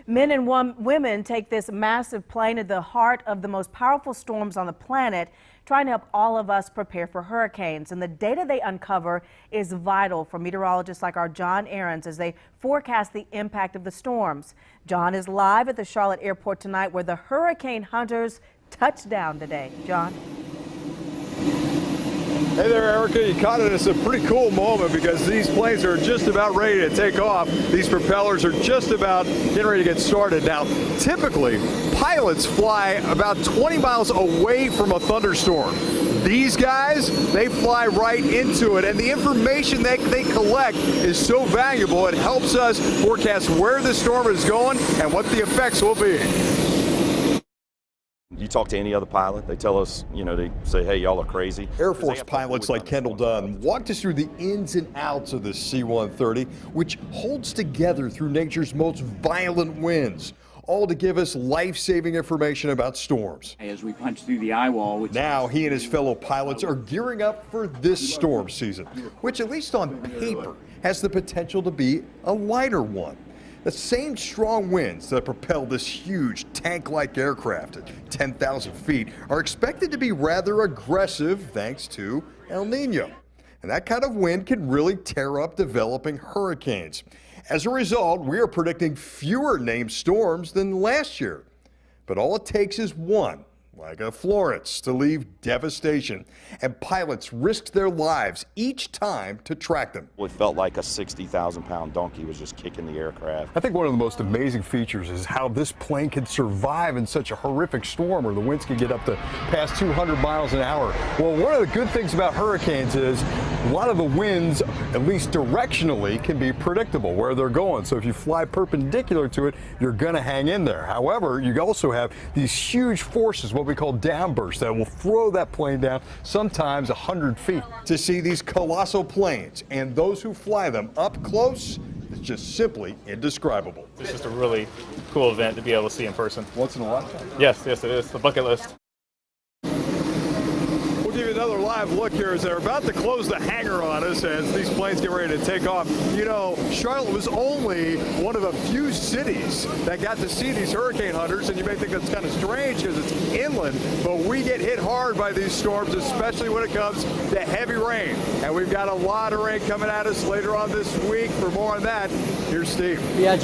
Men and women take this massive plane at the heart of the most powerful storms on the planet, trying to help all of us prepare for hurricanes. And the data they uncover is vital for meteorologists like our John Ahrens as they forecast the impact of the storms. John is live at the Charlotte airport tonight where the hurricane hunters touch down today. John. Hey there, Erica. You caught it. It's a pretty cool moment because these planes are just about ready to take off. These propellers are just about getting ready to get started. Now, typically, pilots fly about 20 miles away from a thunderstorm. These guys, they fly right into it, and the information that they collect is so valuable. It helps us forecast where the storm is going and what the effects will be. You talk to any other pilot, they tell us, they say, hey, y'all are crazy. Air Force pilots like Kendall Dunn walked us through the ins and outs of the C-130, which holds together through nature's most violent winds, all to give us life-saving information about storms. As we punch through the eye wall. Now he and his fellow pilots are gearing up for this storm season, which at least on paper has the potential to be a lighter one. The same strong winds that propel this huge tank-like aircraft at 10,000 feet are expected to be rather aggressive thanks to El Nino. And that kind of wind can really tear up developing hurricanes. As a result, we are predicting fewer named storms than last year. But all it takes is one, like a Florence, to leave devastation. And pilots risked their lives each time to track them. It felt like a 60,000-pound donkey was just kicking the aircraft. I think one of the most amazing features is how this plane could survive in such a horrific storm where the winds can get up to past 200 miles an hour. Well, one of the good things about hurricanes is a lot of the winds, at least directionally, can be predictable where they're going. So if you fly perpendicular to it, you're going to hang in there. However, you also have these huge forces, what we call downbursts, that will throw that plane down sometimes 100 feet. To see these colossal planes and those who fly them up close is just simply indescribable. It's just a really cool event to be able to see in person. Once in a lifetime. Yes, it is. A bucket list. We'll give you another live look here as they're about to close the hangar on us as these planes get ready to take off. You know, Charlotte was only one of a few cities that got to see these hurricane hunters, and you may think that's kind of strange because it's inland, but we get hit hard by these storms, especially when it comes to heavy rain. And we've got a lot of rain coming at us later on this week. For more on that, here's Steve. Yeah,